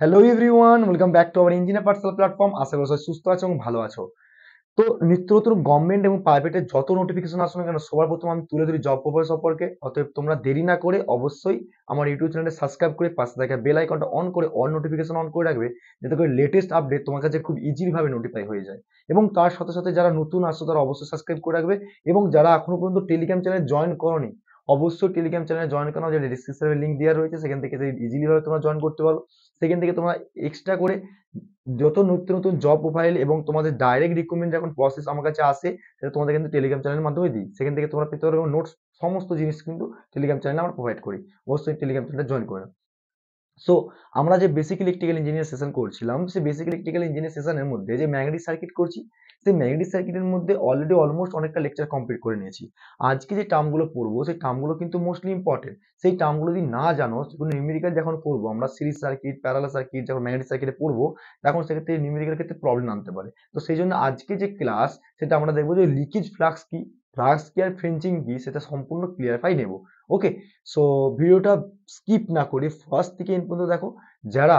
Hello everyone, welcome back to our engineer Pathsala platform. আশা করি সবাই সুস্থ আছো এবং ভালো আছো। তো নিত্য নতুন গভর্নমেন্ট এবং প্রাইভেটের যত নোটিফিকেশন আসুক না কেন, সবার প্রথমে আমি তুলে ধরি জব প্রোফাইল সম্পর্কে। অতএব তোমরা দেরি না করে অবশ্যই আমার ইউটিউব চ্যানেলটা সাবস্ক্রাইব করে পাশে থাকা বেল আইকনটা অন করে অল নোটিফিকেশন অন করে রাখবে, যাতে করে লেটেস্ট আপডেট তোমার কাছে খুব ইজিলি ভাবে নোটিফাই হয়ে যায়। এবং তার সাথে সাথে যারা নতুন আসছো তারা অবশ্যই সাবস্ক্রাইব করে রাখবে, এবং যারা এখনো পর্যন্ত টেলিগ্রাম চ্যানেল জয়েন করোনি অবশ্যই টেলিগ্রাম চ্যানেলে জয়েন করানো, যে ডিসক্রিপশনে লিঙ্ক দেওয়া রয়েছে, সেখান থেকে ইজিলি ভাবে তোমরা জয়েন করতে পারো। সেখান থেকে তোমরা এক্সট্রা করে যত নতুন নতুন জব প্রোফাইল এবং তোমাদের ডাইরেক্ট রিক্রুটমেন্ট যখন প্রসেস আমার কাছে আসে, সেটা তোমাদের কিন্তু টেলিগ্রাম চ্যানেলের মাধ্যমে দিই। সেখান থেকে তোমরা পেতে পারো নোটস, সমস্ত জিনিস কিন্তু টেলিগ্রাম চ্যানেলে আমরা প্রোভাইড করি। অবশ্যই টেলিগ্রাম চ্যানেলটা জয়েন করে। সো আমরা যে বেসিক ইলেকট্রিক্যাল ইঞ্জিনিয়ার সেশন করছিলাম, সেই বেসিক ইলেকট্রিক্যাল ইঞ্জিনিয়ার সেশনের মধ্যে যে ম্যাগনেটিক সার্কিট করছি, সেই ম্যাগনেটিক সার্কিটের মধ্যে অলরেডি অলমোস্ট অনেকটা লেকচার কমপ্লিট করে নিয়েছি। আজকে যে টার্মগুলো পড়বো সেই টার্মগুলো কিন্তু মোস্টলি ইম্পর্টেন্ট। সেই টার্মগুলো যদি না জানো, সেগুলো নিউমেরিক্যাল যখন করবো আমরা, সিরিজ সার্কিট, প্যারালাল সার্কিট যখন ম্যাগনেটিক সার্কিটে পড়বো, তখন সেক্ষেত্রে নিউমেরিক্যাল ক্ষেত্রে প্রবলেম আনতে পারে। তো সেই জন্য আজকে যে ক্লাস, সেটা আমরা দেখবো যে লিকেজ ফ্লাক্স কি, ফ্লাক্স কি আর ফ্রেঞ্চিং কি, সেটা সম্পূর্ণ ক্লিয়ারফাই নেব। ওকে, সো ভিডিওটা স্কিপ না করে ফার্স্ট থেকে এন্ড পর্যন্ত দেখো। যারা,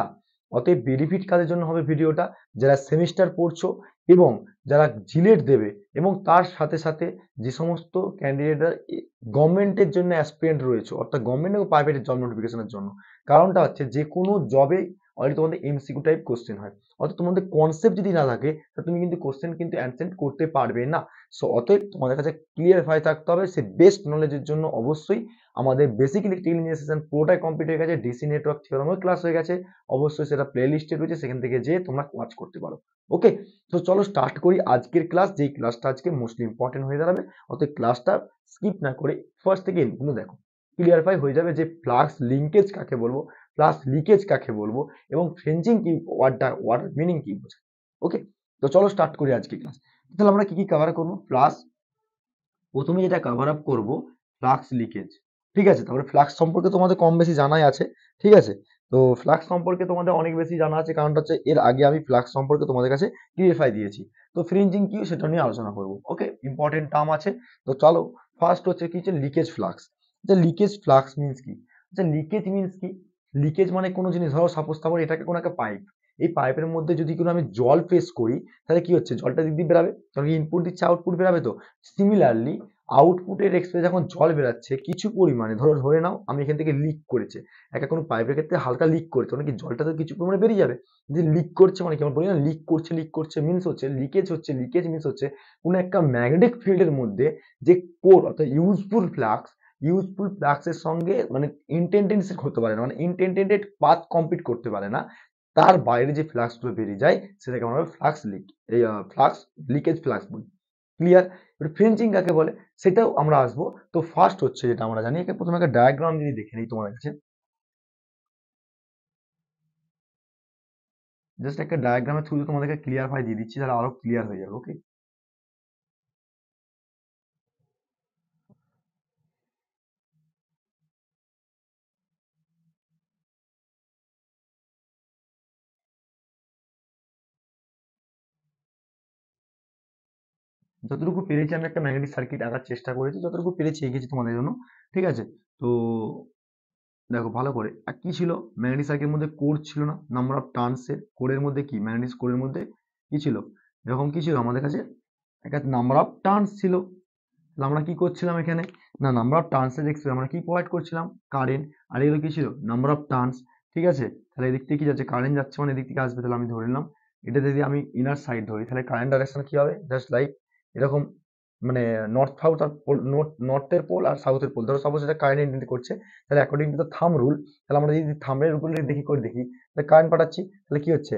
অতএব বেনিফিট কাদের জন্য হবে ভিডিওটা, যারা সেমিস্টার পড়ছো এবং যারা জিলেট দেবে, এবং তার সাথে সাথে যে সমস্ত ক্যান্ডিডেটরা গভর্নমেন্টের জন্য অ্যাসপিরেন্ট রয়েছে, অর্থাৎ গভর্নমেন্ট এবং প্রাইভেটের জব নোটিফিকেশনের জন্য। কারণটা হচ্ছে যে কোনো জবে অলরেডি তোমাদের এমসিকিউ টাইপ কোশ্চেন হয়। অর্থাৎ তোমাদের কনসেপ্ট যদি না থাকে, তাহলে তুমি কিন্তু কোশ্চেন কিন্তু অ্যানসার করতে পারবে না। সো অতএব তোমাদের কাছে ক্লিয়ারফাই থাকতে হবে। সে বেস্ট নলেজের জন্য অবশ্যই আমাদের বেসিক ইলেকট্রিক্যাল ইঞ্জিনিয়ারিং সেশন পুরোটাই কমপ্লিট হয়ে গেছে, ডিসি নেটওয়ার্ক থিওরামের ক্লাস হয়ে গেছে। অবশ্যই সেটা প্লে লিস্টে রয়েছে, সেখান থেকে যেয়ে তোমরা ওয়াচ করতে পারো। ওকে, তো চলো স্টার্ট করি আজকের ক্লাস, যেই ক্লাসটা আজকে মোস্টলি ইম্পর্টেন্ট হয়ে দাঁড়াবে। অতএব ক্লাসটা স্কিপ না করে ফার্স্ট থেকে এন্ড পর্যন্ত দেখো, ক্লিয়ারফাই হয়ে যাবে যে ফ্লাক্স লিঙ্কেজ কাকে বলবো, ফ্লাক্স লিকেজ কাকে বলবো, এবং ফ্রেঞ্চিং কি, ওয়ার্ড মিনিং কি বোঝায়। ওকে, তো চলো স্টার্ট করি আজকে ক্লাস। তাহলে আমরা কি কি কভার করবো? ফ্লাক্স, প্রথমে যেটা কভার আপ করবো, ফ্লাক্স লিকেজ। ঠিক আছে, তারপরে ফ্লাক্স সম্পর্কে তোমাদের কম বেশি জানাই আছে। ঠিক আছে, তো ফ্লাক্স সম্পর্কে তোমাদের অনেক বেশি জানা আছে, কারণটা হচ্ছে এর আগে আমি ফ্লাক্স সম্পর্কে তোমাদের কাছে ক্লিয়ারফাই দিয়েছি। তো ফ্রিঞ্জিং কি, সেটা নিয়ে আলোচনা করবো। ওকে, ইম্পর্টেন্ট টার্ম আছে। তো চলো, ফার্স্ট হচ্ছে কি, হচ্ছে লিকেজ ফ্লাক্স। আচ্ছা, লিকেজ ফ্লাক্স মিনস কি? আচ্ছা, লিকেজ মিনস কি? লিকেজ মানে কোনো জিনিস, ধরো সাপোজ তারপর এটাকে কোনো একটা পাইপ, এই পাইপের মধ্যে যদি কোনো আমি জল ফেস করি, তাহলে কি হচ্ছে, জলটা দিক দিয়ে বেরাবে, কারণ ইনপুট দিচ্ছে আউটপুট বেরাবে। তো সিমিলারলি আউটপুটের এক্সপ্রেস যখন জল বেরাচ্ছে কিছু পরিমাণে, ধরে নাও আমি এখান থেকে লিক করেছে, একটা কোনো পাইপের ক্ষেত্রে হালকা লিক করেছে, মানে কি জলটা তো কিছু পরিমাণে বেরিয়ে যাবে। যে লিক করছে মানে কি, আমরা বলি না লিক করছে মিনস হচ্ছে লিকেজ মিনস হচ্ছে কোনো একটা ম্যাগনেটিক ফিল্ডের মধ্যে যে কোর, অর্থাৎ ইউজফুল ফ্লাক্সের সঙ্গে মানে ইনটেন্ডেন্সি হতে পারে না, মানে ইনটেন্ডেড পাথ কমপ্লিট করতে পারে না, তার বাইরে যে ফ্লাক্সগুলো বেরিয়ে যায় সেটাকে আমরা ফ্লাক্স লিক, এই ফ্লাক্স লিকেজ ফ্লাক্স বলি। ক্লিয়ার? এবার ফ্রেঞ্চিং কাকে বলে সেটাও আমরা আসবো। তো ফার্স্ট হচ্ছে যেটা আমরা জানি, একে প্রথমে একটা ডায়াগ্রাম যদি দেখে নিই তোমাদের কাছে, জাস্ট একটা ডায়াগ্রামের থ্রু তোমাদেরকে ক্লিয়ারফাই দিয়ে দিচ্ছি, তাহলে আরো ক্লিয়ার হয়ে যাবে। ওকে, যতটুকু পেরেছি আমি একটা ম্যাগনেটিক সার্কিট আঁকার চেষ্টা করেছি, যতটুকু পেরেছি এঁকেছি তোমাদের জন্য। ঠিক আছে, তো দেখো ভালো করে, আর কি ছিল, ম্যাগনেটিক সার্কিটের মধ্যে কোর ছিল না, নাম্বার অফ টার্নসের, কোরের মধ্যে কি, ম্যাগনেটিক কোরের মধ্যে কি ছিল, এরকম কি ছিল আমাদের কাছে, একটা নাম্বার অফ টার্নস ছিল। তাহলে আমরা কি করছিলাম এখানে, না নাম্বার অফ টার্নস দেখছি, আমরা কি প্রোভাইড করছিলাম, কারেন্ট। আর এগুলো কি ছিল, নাম্বার অফ টার্নস। ঠিক আছে, তাহলে এদিক থেকে কি যাচ্ছে, কারেন্ট যাচ্ছে, মানে এদিক থেকে আসবে। তাহলে আমি ধরে নিলাম এটা যদি আমি ইনার সাইড ধরি, তাহলে কারেন্ট ডাইরেকশন কি হবে, জাস্ট লাইক এরকম, মানে নর্থ সাউথ আর নর্থের পোল আর সাউথের পোল, ধরো সাপোজ এটা কারেন্ট ইন্ডিকেট করছে, তাহলে অ্যাকর্ডিং টু দ্য থাম রুল, তাহলে আমরা যদি থামের উপরে দেখি তাহলে কারেন্ট পাঠাচ্ছি, তাহলে কি হচ্ছে,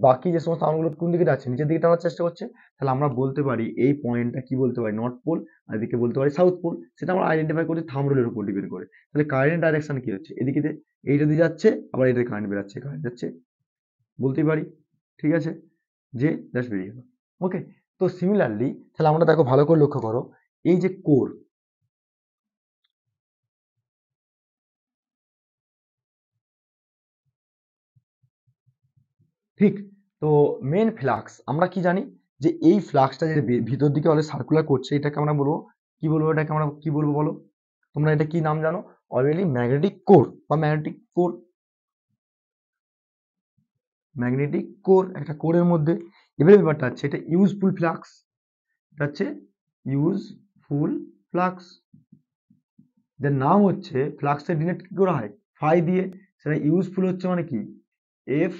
বাকি যে সমস্ত আঙুলগুলো কোন দিকে যাচ্ছে, নিচের দিকে টানার চেষ্টা করছে। তাহলে আমরা বলতে পারি এই পয়েন্টটা কি বলতে পারি, নর্থ পোল, আর এদিকে বলতে পারি সাউথ পোল। সেটা আমরা আইডেন্টিফাই করি থাম্ব রুলের উপর ডিপেন্ড করে। তাহলে কারেন্ট ডাইরেকশন কি হচ্ছে, এদিকে এইটা দিয়ে যাচ্ছে, আবার এটা কারেন্ট বেরাচ্ছে, কারেন্ট যাচ্ছে, বলতেই পারি। ঠিক আছে, যে জাস্ট বেরিয়ে গেল। ওকে, তো সিমিলারলি তাহলে আমরা দেখো ভালো করে লক্ষ্য করো, এই যে কোর, ঠিক, তো মেন ফ্লাক্স আমরা কি জানি, যে এই ফ্লাক্সটা যে ভিতর দিকে অলরেডি সার্কুলার করছে, এটাকে আমরা বলবো কি, বলবো এটাকে আমরা কি বলবো বলো, তোমরা এটা কি নাম জানো, অলরেডি ম্যাগনেটিক কোর বা ম্যাগনেটিক কোর। ম্যাগনেটিক কোর, একটা কোরের মধ্যে। এবারে ব্যাপারটা হচ্ছে এটা ইউজফুল ফ্লাক্স, এটা হচ্ছে ইউজফুল ফ্লাক্স, যার নাম হচ্ছে ফ্লাক্সের ডিনোট কি করা হয় ফাই দিয়ে, সেটা ইউজফুল হচ্ছে মানে কি F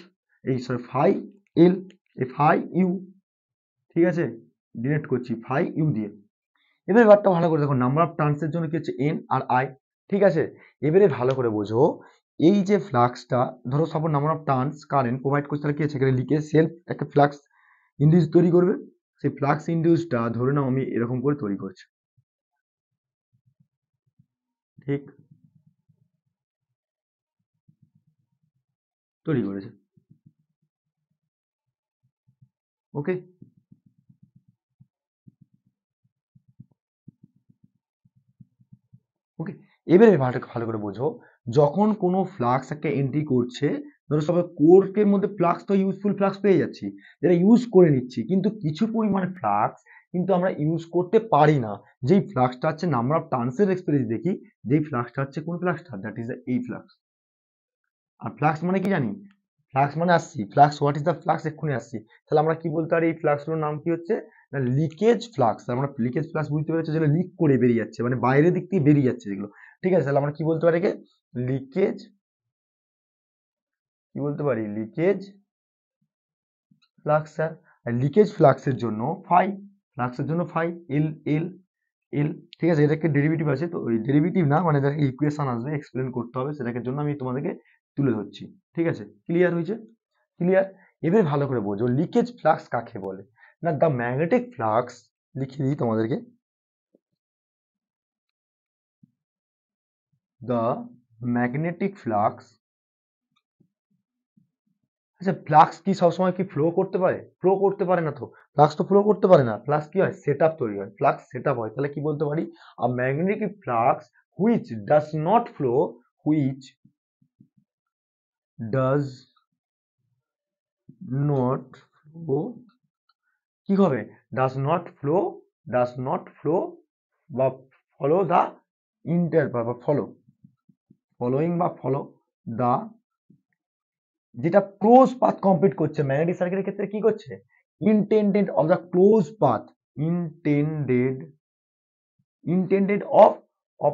phi L, phi U, ঠিক আছে, ডিনোট করছি ফাই ইউ দিয়ে। এবারে ব্যাপারটা ভালো করে দেখো, নাম্বার অফ টার্নসের জন্য কি হচ্ছে এন আর আই, ঠিক আছে। এবারে ভালো করে বোঝো, এই যে ফ্লাক্সটা ধরো suppose number of turns current provide করছে, তাহলে কি আছে এখানে লিকেজ সেলফ একটা ফ্লাক্স ইন্ডিউস তৈরি করবে, সেই ফ্লাক্স ইন্ডিউসটা ধরে নাও আমি এরকম করে তৈরি করছি, ঠিক তৈরি করেছে, ওকে। ওকে, এবারে ভালো করে বোঝো, যখন কোনো ফ্লাক্স একটা এন্ট্রি করছে, ধরো সবাই কোরকের মধ্যে ফ্লাক্স তো ইউজফুল ফ্লাক্স পেয়ে যাচ্ছি, যেটা ইউজ করে নিচ্ছি, কিন্তু কিছু পরিমাণে ফ্লাক্স কিন্তু আমরা ইউজ করতে পারি না, যেই ফ্লাক্সটা হচ্ছে নাম্বার অফ টার্নসের এক্সপেরিয়েন্স দেখি, যেই ফ্লাক্সটা হচ্ছে কোন ফ্লাক্সটা, দ্যাট ইজ এই ফ্লাক্স। আর ফ্লাক্স মানে কি জানি, ফ্লাক্স মানে আসছি, flux what is the flux এক্ষুনি আসছি, তাহলে আমরা কি বলতে পারি এই ফ্লাক্সগুলোর নাম কি হচ্ছে লিকেজ ফ্লাক্স। আমরা লিকেজ ফ্লাক্স বুঝতে পেরেছি, যেগুলো লিক করে বেরিয়ে যাচ্ছে, মানে বাইরের দিক থেকে বেরিয়ে যাচ্ছে যেগুলো, ঠিক আছে। তাহলে আমরা কি বলতে পারি একে লিকেজ, কি বলতে পারি লিকেজ ফ্লাক্স স্যার। আর লিকেজ ফ্লাক্সের জন্য ফাই, ফ্লাক্সের জন্য ফাই এল এল এল, ঠিক আছে। এটাকে ডেরিভেটিভ আছে, তো ওই ডেরিভেটিভ না মানে এটাকে ইকুয়েশন আসবে, এক্সপ্লেন করতে হবে, সেটাকে জন্য আমি তোমাদেরকে তুলে ধরছি, ঠিক আছে। ক্লিয়ার হয়েছে? ক্লিয়ার। এবার ভালো করে বোঝো লিকেজ ফ্লাক্স কাকে বলে, না দ্য ম্যাগনেটিক ফ্লাক্স, লিখে দিই তোমাদেরকে, দ্য ম্যাগনেটিক ফ্লাক্স। আচ্ছা ফ্লাক্স কি সবসময় কি ফ্লো করতে পারে? ফ্লো করতে পারে না তো, ফ্লাক্স তো ফ্লো করতে পারে না, ফ্লাক্স কি হয় সেট আপ তৈরি হয়, ফ্লাক্স সেট আপ হয়। তাহলে কি বলতে পারি a magnetic flux which does not flow, which does not flow, কি হবে ডাজ নট ফ্লো বা ফলো দা ইন্টার বা ফলো, ফলোইং বা ফলো দা, যেটা ক্লোজ পাথ কমপ্লিট করছে ম্যাগনেটিক সার্কিটের ক্ষেত্রে কি করছে intended of the close path, intended intended of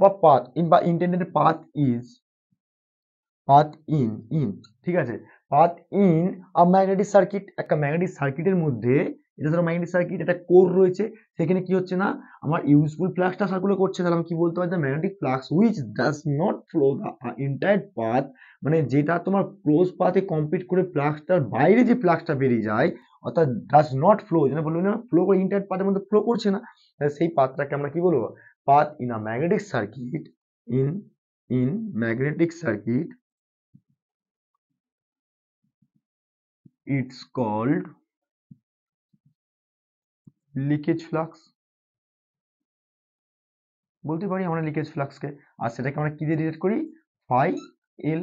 a path in বা intended path is path in in, ঠিক আছে, path in a magnetic circuit, একটা ম্যাগনেটিক সার্কিটের মধ্যে, এটা ধরো ম্যাগনেটিক সার্কিট, একটা কোর রয়েছে, সেখানে কি হচ্ছে না আমার ইউজফুল ফ্লাক্সটা সার্কুলেট করছে, তাহলে আমি কি বলতে পারি the magnetic flux which does not flow the entire path, মানে যেটা তোমার ক্লোজ পাথে কমপ্লিট করে ফ্লাক্সটার বাইরে যে ফ্লাক্সটা বেরিয়ে যায়, অর্থাৎ ডাজ নট ফ্লো, যেটা বলবো না ফ্লো করে ইন্টায়ার পাথের মধ্যে ফ্লো করছে না, তাহলে সেই পাথটাকে আমরা কি বলবো path in a magnetic circuit, in in magnetic circuit, it's called leakage flux, বলতে পারি আমরা লিকেজ ফ্লাক্সকে। আর সেটাকে আমরা কি দিয়ে ডিনোট করি ফাই এল,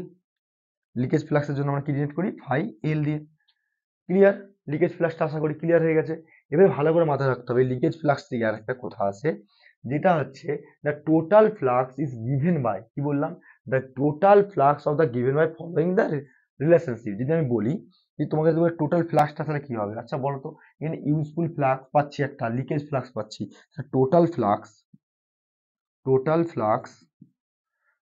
লিকেজ ফ্লাক্সের জন্য আমরা কি ডিনোট করি ফাই এল দিয়ে। ক্লিয়ার? লিকেজ ফ্লাক্সটা আশা করি ক্লিয়ার হয়ে গেছে। এবারে ভালো করে মাথায় রাখতে হবে লিকেজ ফ্লাক্স থেকে আর একটা কথা আছে, যেটা হচ্ছে the total flux is given by, কি বললাম the total flux of the given by following the relationship. যদি আমি বলি যে তোমাকে টোটাল ফ্লাক্সটা তাহলে কি হবে, আচ্ছা বলো তো, এখানে ইউজফুল ফ্লাক্স পাচ্ছি একটা, লিকেজ ফ্লাক্স পাচ্ছি, টোটাল ফ্লাক্স,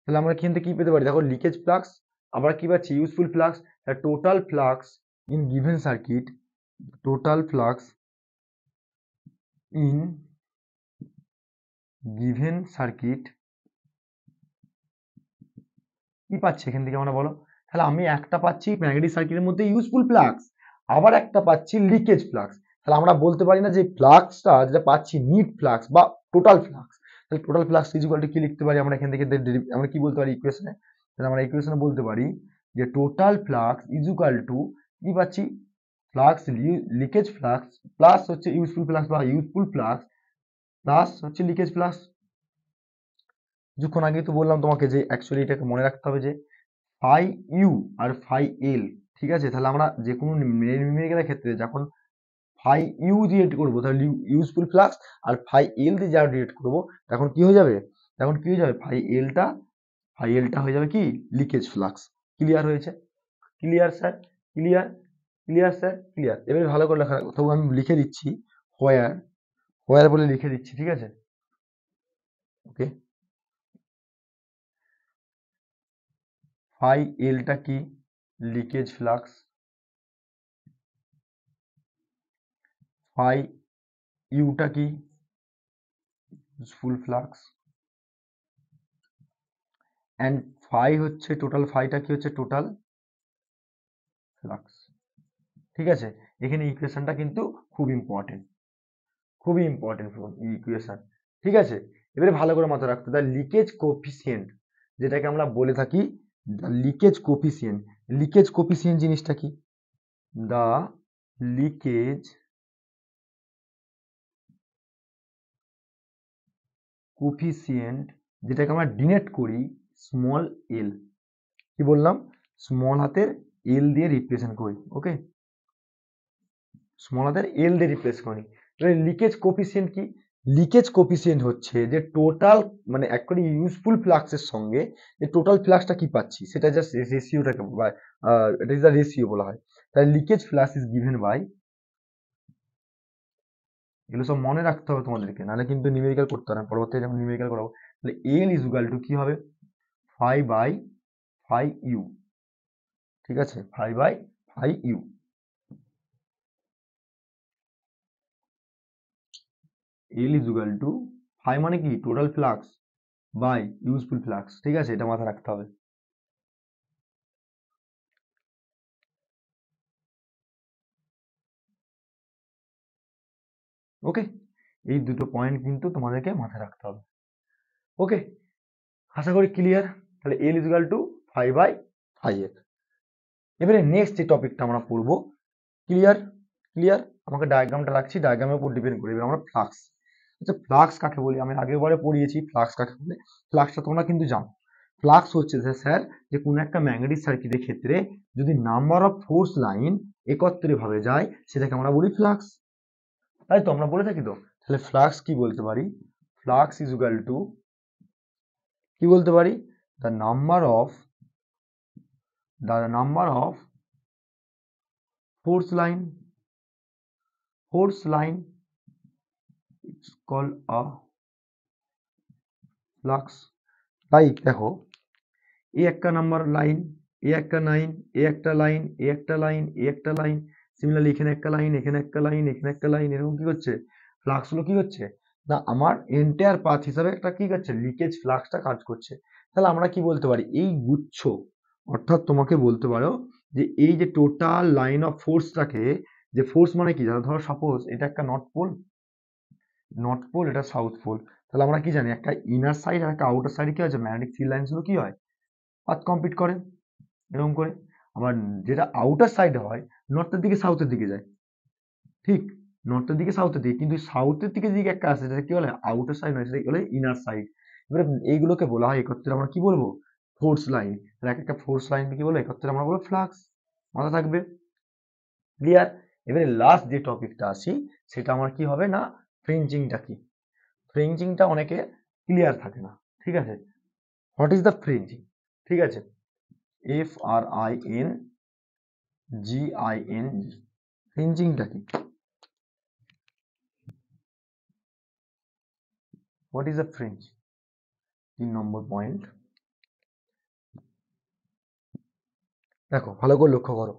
তাহলে আমরা এখান থেকে কি পেতে পারি দেখো লিকেজ ফ্লাক্স, আবার কি পাচ্ছি useful flux, total flux in given circuit, total flux in given circuit, কি পাচ্ছি এখান থেকে আমরা বলো, তাহলে আমি একটা পাচ্ছি ম্যাগনেটিক সার্কিটের মধ্যে ইউজফুল ফ্লাক্স, আবার একটা পাচ্ছি লিকেজ ফ্লাক্স, তাহলে আমরা বলতে পারি না যে ফ্লাক্সটা যেটা পাচ্ছি নিট ফ্লাক্স বা টোটাল ফ্লাক্স, তাহলে total flux is equal to কি লিখতে পারি আমরা এখান থেকে, আমরা কি বলতে পারি ইকুয়েশনে, তাহলে আমরা ইকুয়েশনে বলতে পারি যে total flux is equal to কি পাচ্ছি ফ্লাক্স লিকেজ ফ্লাক্স প্লাস হচ্ছে ইউজফুল ফ্লাক্স বা ইউজফুল ফ্লাক্স প্লাস হচ্ছে লিকেজ ফ্লাক্স। কিছুক্ষণ আগে তো বললাম তোমাকে যে অ্যাকচুয়ালি এটাকে মনে রাখতে হবে যে ফাই ইউ আর ফাই এল, ঠিক আছে। তাহলে আমরা যে কোনো নিউমেরিক্যালের ক্ষেত্রে যখন ফাই ইউ দিয়ে করবো তাহলে ইউজফুল ফ্লাক্স, আর ফাই এল দিয়ে যারা ডিরেক্ট করবো তখন কি হয়ে যাবে, তখন কি হয়ে যাবে ফাই এলটা হয়ে যাবে কি লিকেজ ফ্লাক্স। ক্লিয়ার হয়েছে? Clear sir? Clear? Clear sir? Clear. এবারে ভালো করে লেখা রাখো। তবু আমি লিখে দিচ্ছি হোয়ার, হোয়ার বলে লিখে দিচ্ছি, ঠিক আছে? ওকে। ফাই এলটা কি? Leakage flux. ফাই ইউটা কি? Useful flux. অ্যান্ড ফাই হচ্ছে টোটাল, ফাইটা কি হচ্ছে? Total flux. ঠিক আছে? এখানে ইকুয়েশনটা কিন্তু খুব ইম্পর্টেন্ট, খুবই ইম্পর্টেন্ট ইকুয়েশন। ঠিক আছে? এবারে ভালো করে মাথায় রাখতে, দ্য লিকেজ কোফিসিয়েন্ট, যেটাকে আমরা বলে থাকি the leakage coefficient. Leakage coefficient জিনিসটা কি? দ্য লিকেজ কোফিসিয়েন্ট, যেটাকে আমরা ডিনোট করি স্মল এল। কি বললাম? স্মল হাতের এল দিয়ে রিপ্রেজেন্ট করি। ওকে, স্মল হাতের এল দিয়ে রিপ্লেস করি। লিকেজ কোফিসিয়েন্ট কি? লিকেজ কোফিসিয়েন্ট হচ্ছে যে টোটাল, মানে অ্যাকচুয়ালি ইউজফুল ফ্লাক্সের সঙ্গে যে টোটাল ফ্লাক্সটা কি পাচ্ছি সেটা জাস্ট রেশিওটাকে, এটা ইজ দ্য রেশিও বলা হয়। তাই leakage flux is given by, এগুলো সব মনে রাখতে হবে তোমাদেরকে, নাহলে কিন্তু নিউমেরিক্যাল করতে হবে না। পরবর্তীতে যখন নিউমেরিক্যাল করাবো তাহলে এল ইজ ইকুয়াল টু কি হবে? Phi by phi U. ঠিক আছে? Phi by phi U. L is equal to, phi মানে কি? Total flux by useful flux. ঠিক আছে? এটা মাথায় রাখতে হবে। ওকে, এই দুটো পয়েন্ট কিন্তু তোমাদেরকে মাথায় রাখতে হবে। ওকে, আশা করি ক্লিয়ার। তাহলে L is equal to phi by phi এর। এবারে নেক্সট যে টপিকটা আমরা পড়বো, ক্লিয়ার? ক্লিয়ার? আমাকে ডায়াগ্রামটা রাখছি, ডায়াগ্রামের উপর ডিপেন্ড করে এবার আমরা ফ্লাক্স। আচ্ছা, ফ্লাক্স কাকে বলি? আমি আগেরবারে পড়িয়েছি ফ্লাক্স কাকে বলে। ফ্লাক্সটা তোমরা কিন্তু জানো। ফ্লাক্স হচ্ছে যে স্যার, যে কোনো একটা ম্যাগনেটিক সার্কিটের ক্ষেত্রে যদি নাম্বার অফ ফোর্স লাইন একত্রে ভাবে যায় সেটাকে আমরা বলি ফ্লাক্স। তাই তো আমরা বলে থাকি তো। তাহলে ফ্লাক্স কি বলতে পারি? ফ্লাক্স ইজ ইকুয়াল টু, কি বলতে পারি? The number of force line it's called a flux. তাই দেখো, এ একটা নাম্বার লাইন, এ একটা লাইন, এ একটা লাইন, এ একটা লাইন, এ একটা লাইন, সিমিলারলি এখানে একটা লাইন, এখানে একটা লাইন, এখানে একটা লাইন, এরকম কি হচ্ছে? ফ্লাক্স গুলো কি হচ্ছে না আমার এন্টায়ার পাথ হিসাবে একটা কি করছে? লিকেজ ফ্লাক্সটা কাজ করছে। তাহলে আমরা কি বলতে পারি? এই গুচ্ছ, অর্থাৎ তোমাকে বলতে পারো যে এই যে টোটাল লাইন অফ ফোর্সটাকে, যে ফোর্স মানে কি জানো? ধরো সাপোজ এটা একটা নর্থ পোল, এটা সাউথ পোল। তাহলে আমরা কি জানি? একটা ইনার সাইড আর একটা আউটার সাইডে কি হচ্ছে? ম্যাগনেটিক ফিল্ড লাইনস গুলো কি হয়? পাথ কমপ্লিট করে এরকম করে। আবার যেটা আউটার সাইডে হয়, নর্থের দিকে সাউথের দিকে যায়। ঠিক, নর্থের দিকে সাউথের দিকে, কিন্তু সাউথের দিকে দিকে একটা আছে যেটা কি বলে? আউটার সাইড নয়, সেটা কি বলে? Inner side. এবারে এইগুলোকে বলা হয় একত্রে আমরা কি বলবো? Force line. এক একটা ফোর্স লাইনকে কি বলে একত্রে? আমরা বলবো ফ্লাক্স। মাথা থাকবে। ক্লিয়ার? এবারে লাস্ট যে টপিকটা আসি সেটা আমার কি হবে না, ফ্রিঞ্জিংটা কি? ফ্রিঞ্জিংটা অনেকে ক্লিয়ার থাকে না। ঠিক আছে? What is the fringing? ঠিক আছে? FRINGING, ফ্রিঞ্জিংটা কি? What is the fringe? 3 number point. দেখো ভালো করে লক্ষ্য করো,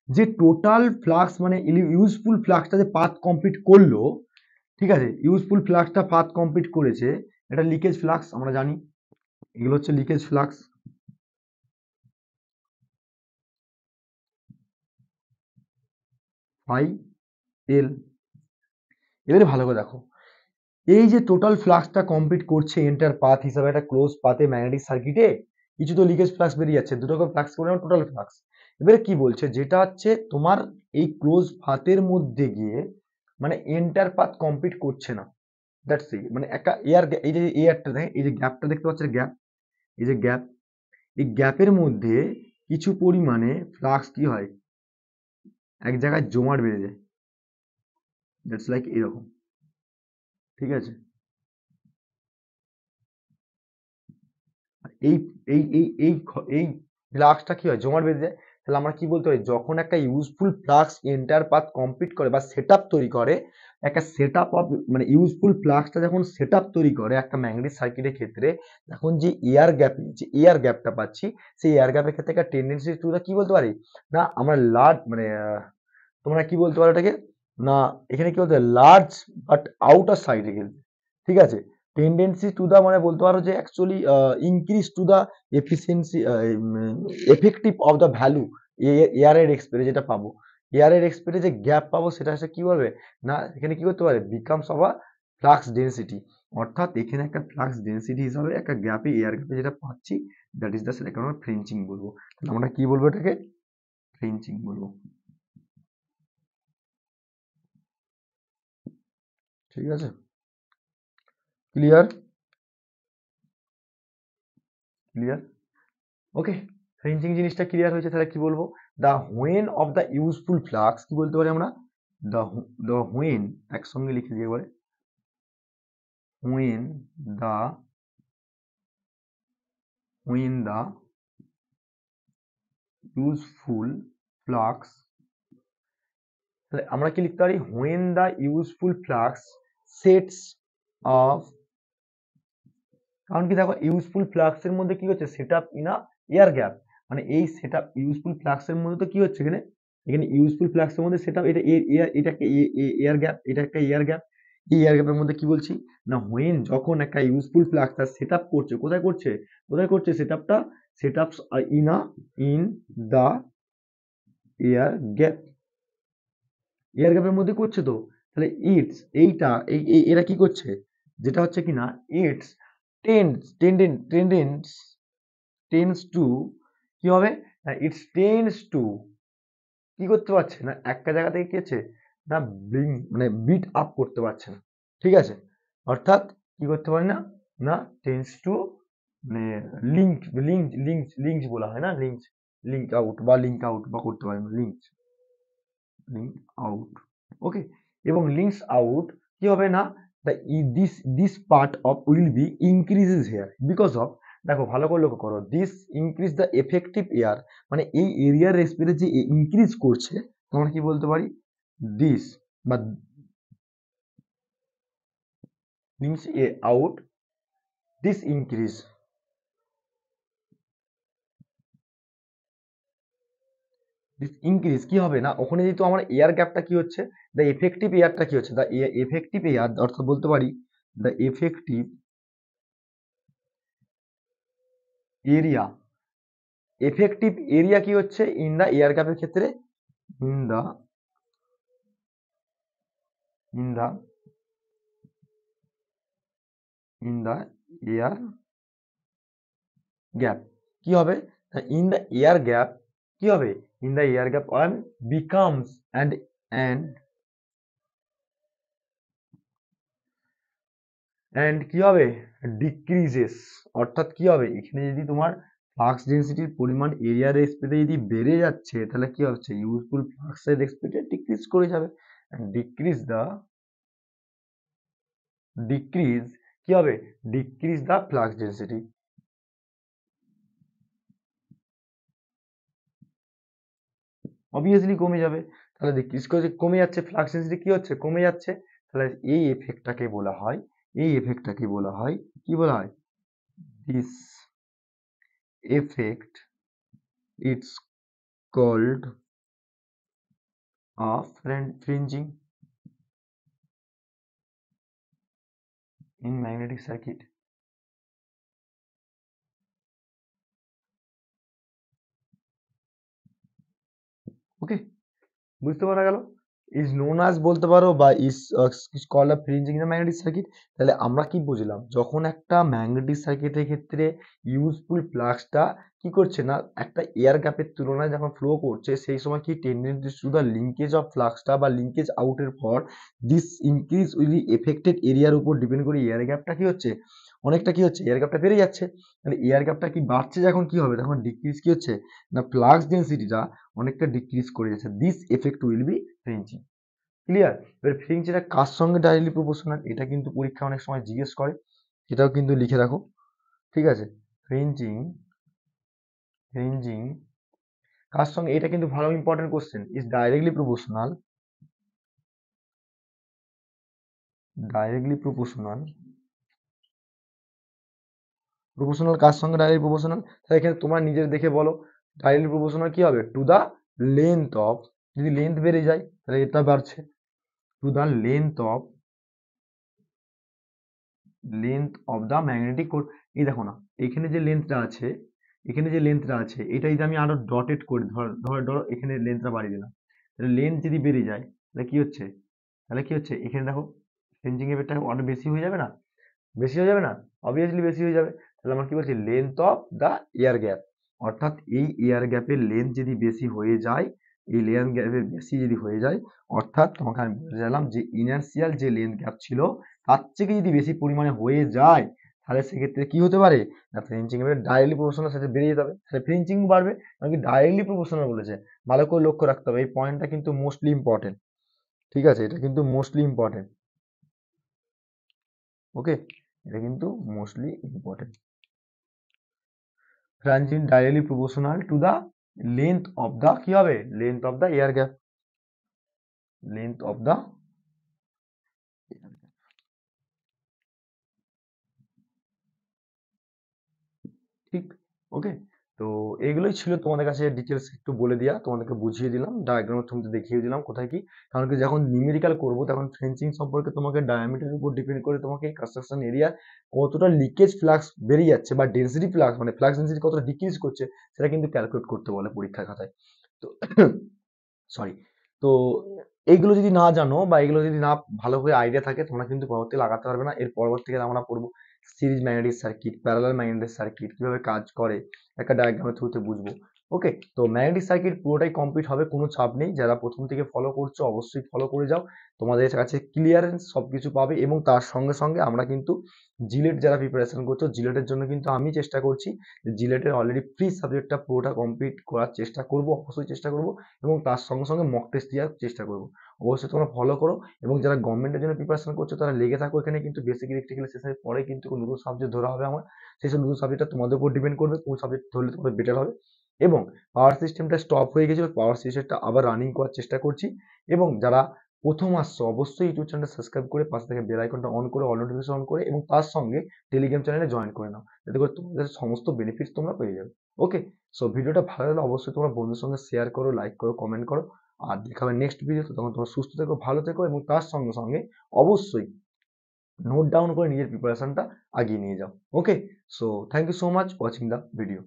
যে টোটাল ফ্লাক্স মানে ইউজফুল ফ্লাক্সটা যে পাথ কমপ্লিট করলো, ঠিক আছে? ইউজফুল ফ্লাক্সটা পাথ কমপ্লিট করেছে, এটা লিকেজ ফ্লাক্স আমরা জানি। এগুলো হচ্ছে লিকেজ ফ্লাক্স। ফাই এল। এবারে ভালো করে দেখো, এই যে টোটাল ফ্লাক্সটা কমপ্লিট করছে এন্টার পাথ হিসাবে একটা ক্লোজ পাথে ম্যাগনেটিক সার্কিটে, কিছু তো লিকেজ ফ্লাক্স বেরিয়ে যাচ্ছে, দুটো করে ফ্লাক্স করে টোটাল ফ্লাক্স। এবারে কি বলছে? যেটা হচ্ছে তোমার এই ক্লোজ পাথের মধ্যে গিয়ে মানে এন্টার পাথ কমপ্লিট করছে না, দ্যাটস ইট। মানে একটা এয়ার, এই যে এয়ারটা দেখে, এই যে গ্যাপটা দেখতে পাচ্ছ, গ্যাপ, এই যে গ্যাপ, এই গ্যাপের মধ্যে কিছু পরিমাণে ফ্লাক্স কি হয়? এক জায়গায় জমাট বেঁধে যায়। দ্যাটস লাইক এরকম। ঠিক আছে? এই এই এই এই এই ফ্লাক্সটা কি হয়? জমাট বেঁধে যায়। তাহলে আমরা কি বলতে পারি, যখন একটা useful flux enter path complete করে বা সেটআপ তৈরি করে, একটা সেটআপ অফ মানে ইউজফুল ফ্লাক্সটা যখন সেটআপ তৈরি করে একটা ম্যাগনেটিক সার্কিটের ক্ষেত্রে, তখন যে এয়ার গ্যাপটা পাচ্ছি, সেই এয়ার গ্যাপের ক্ষেত্রে একটা টেন্ডেন্সি টু কি বলতে পারি, না আমরা লার্জ মানে তোমরা কি বলতে পারো এটাকে, না এখানে কি বলতে লার্জ বাট আউটার সাইডে গেলে, ঠিক আছে। টেন্ডেন্সি টু দা মানে বলতে পারো যে actually increase to the efficiency effective of the value এয়ারের এক্সপেরে যেটা পাবো, এয়ারের এক্সপেরে যে গ্যাপ পাবো সেটা হচ্ছে কি বলবে, না এখানে কি করতে পারে becomes of a flux density, অর্থাৎ এখানে একটা ফ্লাক্স ডেন্সিটি হিসাবে একটা গ্যাপে এয়ার গ্যাপে যেটা পাচ্ছি, দ্যাট ইজ দ্য সেটাকে আমরা ফ্রিঞ্চিং বলবো। তাহলে আমরা কি বলবো এটাকে, ফ্রিঞ্চিং বলবো, ঠিক আছে, ক্লিয়ার, ক্লিয়ার, ওকে। ফ্রিঞ্চিং জিনিসটা ক্লিয়ার হয়েছে, তাহলে কি বলবো, the when of the useful flux কি বলতে পারি আমরা, দ্য দ্য হোয়েন, একসঙ্গে লিখে দিয়ে একবারে, when the when the useful flux, তাহলে আমরা কি লিখতে পারি, when the useful flux sets off, কারণ কি দেখো ইউজফুল ফ্লাক্স এর মধ্যে কি হচ্ছে, set up in a air gap, মানে এই সেট আপ ইউজফুল ফ্লাক্স এর মধ্যে তো কি হচ্ছে এখানে, এখানে ইউজফুল ফ্লাক্স এর মধ্যে সেট আপ, এটা এটা একটা এয়ার গ্যাপ, এটা একটা এয়ার গ্যাপ, এই এয়ার গ্যাপের মধ্যে কি বলছি, না হোয়েন যখন একটা ইউজফুল ফ্লাক্স তার সেট আপ করছে, কোথায় করছে, কোথায় করছে সেট আপটা, set up in the air gap, air গ্যাপের মধ্যে করছে তো, তাহলে ইটস এইটা এরা কি করছে, যেটা হচ্ছে কি না, ইটস টেন্ডেন্স টেন্স টু কি হবে, না ইটস টেন্স টু কি করতে পারছে না, একটা জায়গা থেকে কি হচ্ছে, না মানে বিট আপ করতে পারছে না, ঠিক আছে, অর্থাৎ কি করতে পারে না, না টেন্স টু মানে লিঙ্ক বলা হয় না, লিঙ্ক আউট বা লিঙ্ক আউট বা করতে পারে না, লিঙ্ক আউট, ওকে। এবং লিঙ্কস আউট কি হবে না, this part of will be increases here because of, দেখো ভালো করে লক্ষ্য করো, this increase the effective air, মানে এই এরিয়ার রেসপিরে যে ইনক্রিজ করছে, আমরা কি বলতে পারি, দিস বা links out, this increase, increase কি হবে না, ওখানে যেহেতু আমার এয়ার গ্যাপটা কি হচ্ছে, দ্য এফেক্টিভ এয়ারটা কি হচ্ছে, দ্য এফেক্টিভ এয়ার অর্থাৎ বলতে পারি the effective area, effective area কি হচ্ছে ইন দা এয়ার গ্যাপের ক্ষেত্রে, in the in the in the air gap কি হবে, ইন দা এয়ার গ্যাপ কি হবে, in the air gap and becomes and কি হবে, ডিক্রিজেস, অর্থাৎ কি হবে, এখানে যদি তোমার ফ্লাক্স ডেন্সিটির পরিমাণ এরিয়ার রেসপেক্টে যদি বেড়ে যাচ্ছে, তাহলে কি হচ্ছে, ইউজফুল ফ্লাক্সের রেসপেক্টে ডিক্রিজ করে যাবে, ডিক্রিজ দা ডিক্রিজ কি হবে, ডিক্রিজ দা ফ্লাক্স ডেন্সিটি, অবভিয়াসলি কমে যাবে, তাহলে ডিক্রিজ করে কমে যাচ্ছে, ফ্লাক্স ডেন্সিটি কি হচ্ছে, কমে যাচ্ছে, তাহলে এই এফেক্টটাকে বলা হয়, এই এফেক্টটাকে বলা হয় কি বলা হয়, this effect it's called of fringing in magnetic circuit, okay, বুঝতে পারা গেল, ইজ নোন আজ বলতে পারো বা is called a fringing in magnetic circuit. তাহলে আমরা কি বুঝলাম, যখন একটা ম্যাগনেটিক সার্কিটের ক্ষেত্রে ইউজফুল ফ্লাক্সটা কি করছে না, একটা এয়ার গ্যাপের তুলনায় যখন ফ্লো করছে, সেই সময় কি tendency to the linkage of ফ্লাক্সটা বা লিঙ্কেজ আউটের পর this increase will be effected এরিয়ার উপর ডিপেন্ড করে এয়ার গ্যাপটা কি হচ্ছে, অনেকটা কি হচ্ছে, এয়ার গ্যাপটা বেড়ে যাচ্ছে, তাহলে এয়ার গ্যাপটা কি বাড়ছে, যখন কি হবে, তখন ডিক্রিজ কি হচ্ছে, না ফ্লাক্স ডেন্সিটিটা অনেকটা ডিক্রিজ করে যাচ্ছে, this effect will be fringing, clear. এবার ফ্রিঞ্জ এটা কার সঙ্গে ডাইরেক্টলি প্রপোর্শনাল, এটা কিন্তু পরীক্ষা অনেক সময় জিজ্ঞেস করে, এটাও কিন্তু লিখে রাখো, ঠিক আছে, ফ্রিঞ্জিং ফ্রিঞ্জিং কার সঙ্গে, এটা কিন্তু ভালো important question, is directly proportional, directly proportional, proportional কার সঙ্গে ডাইরেক্টলি প্রপোর্শনাল, তাহলে এখানে তোমরা নিজের দেখে বলো ডাইরেক্টলি প্রপোর্শনাল কি হবে, টু দা লেন্থ অফ, যদি লেন্থ বেড়ে যায় তাহলে এটা বাড়ছে, to the length of the magnetic core. এই দেখো না, এখানে যে লেন্থটা আছে, এখানে যে লেন্থটা আছে, এটা যদি আমি আরো ডটেড করি, ধর এখানে লেন্থটা বাড়িয়ে দিলাম, তাহলে লেন্থ যদি বেড়ে যায় তাহলে কি হচ্ছে এখানে দেখো ফ্রিঞ্জিং এফেক্টটা অনেক বেশি হয়ে যাবে না, বেশি হয়ে যাবে না, অবভিয়াসলি বেশি হয়ে যাবে। তাহলে আমরা কি বলছি, length of the air gap, অর্থাৎ এই এয়ার গ্যাপের লেন্থ যদি বেশি হয়ে যায়, এই লেয়ার গ্যাপের বেশি যদি হয়ে যায়, অর্থাৎ তোমাকে আমি বলে দিলাম যে ইনার্সিয়াল যে লেন্থ গ্যাপ ছিল তার থেকে যদি বেশি পরিমাণে হয়ে যায়, তাহলে সেক্ষেত্রে কি হতে পারে না, ফ্রিঞ্জিং এর ডাইরেক্টলি প্রপোর্শনাল সাথে বেড়ে যেতে হবে, তাহলে ফ্রিঞ্জিং বাড়বে, কারণ কি ডাইরেক্টলি প্রপোর্শনাল বলেছে। ভালো করে লক্ষ্য রাখতে হবে, এই পয়েন্টটা কিন্তু মোস্টলি ইম্পর্টেন্ট, ঠিক আছে, এটা কিন্তু মোস্টলি ইম্পর্টেন্ট, ওকে, এটা কিন্তু mostly important. Fringing directly proportional to the length of the, কি হবে, length of the air gap, length of the, ঠিক, ওকে। তো এইগুলোই ছিল তোমাদের কাছে ডিটেলস একটু বলে দেওয়া, তোমাদেরকে বুঝিয়ে দিলাম, ডায়াগ্রামের থ্রুতে দেখিয়ে দিলাম কোথায় কি, কারণ কি যখন নিউমেরিক্যাল করবো তখন ফেন্সিং সম্পর্কে তোমাকে ডায়ামিটারের উপর ডিপেন্ড করে তোমাকে কনস্ট্রাকশন এরিয়া কতটা লিকেজ ফ্লাক্স বেরিয়ে যাচ্ছে বা ডেন্সিটি ফ্লাক্স মানে ফ্লাক্স ডেন্সিটি কতটা ডিক্রিজ করছে সেটা কিন্তু ক্যালকুলেট করতে বলে পরীক্ষার খাতায়। তো সরি, তো এইগুলো যদি না জানো বা এগুলো যদি না ভালো করে আইডিয়া থাকে, তোমরা কিন্তু পরবর্তী লাগাতে পারবে না। এর পরবর্তীকালে আমরা পড়বো series magnetic circuit, parallel magnetic circuit কিভাবে কাজ করে একটা ডায়াগ্রামের থ্রুতে বুঝবো। ওকে, তো ম্যাগনেটিক সার্কিট পুরোটাই কমপ্লিট হবে, কোনো চাপ নেই, যারা প্রথম থেকে ফলো করছো অবশ্যই ফলো করে যাও, তোমাদের কাছে ক্লিয়ারেন্স সবকিছু পাবে। এবং তার সঙ্গে সঙ্গে আমরা কিন্তু জিলেট যারা প্রিপারেশন করছো, জিলেটের জন্য কিন্তু আমি চেষ্টা করছি যে জিলেটের অলরেডি ফ্রি সাবজেক্টটা পুরোটা কমপ্লিট করার চেষ্টা করব, অবশ্যই চেষ্টা করব, এবং তার সঙ্গে সঙ্গে মক টেস্ট দেওয়ার চেষ্টা করব। অবশ্যই তোমরা ফলো করো, এবং যারা গভর্নমেন্টের জন্য প্রিপারেশন করছো তারা লেগে থাকো, এখানে কিন্তু বেসিক ইলেকট্রিক্যাল শেষের পরে কিন্তু নতুন সাবজেক্ট ধরা হবে আমার, সেই সব নতুন সাবজেক্টটা তোমাদের উপর ডিপেন্ড করবে কোন সাবজেক্ট ধরলে তোমাদের বেটার হবে। এবং পাওয়ার সিস্টেমটা স্টপ হয়ে গেছিলো, পাওয়ার সিস্টেমটা আবার রানিং করার চেষ্টা করছি। এবং যারা প্রথম আসছো অবশ্যই ইউটিউব চ্যানেল সাবস্ক্রাইব করে পাশে থেকে বেল আইকনটা অন করে অল নোটিফিকেশন অন করে এবং তার সঙ্গে টেলিগ্রাম চ্যানেলে জয়েন করে নাও, যাতে করে তোমাদের সমস্ত বেনিফিটস তোমরা পেয়ে যাবে। ওকে, সো ভিডিওটা ভালো লাগলে অবশ্যই তোমরা বন্ধুদের সঙ্গে শেয়ার করো, লাইক করো, কমেন্ট করো, আর দেখা হবে নেক্সট ভিডিওতে। তখন তোমরা সুস্থ থেকো, ভালো থেকো, এবং তার সঙ্গে সঙ্গে অবশ্যই নোট ডাউন করে নিজের প্রিপারেশনটা আগিয়ে নিয়ে যাও। Okay, so thank you so much watching the video.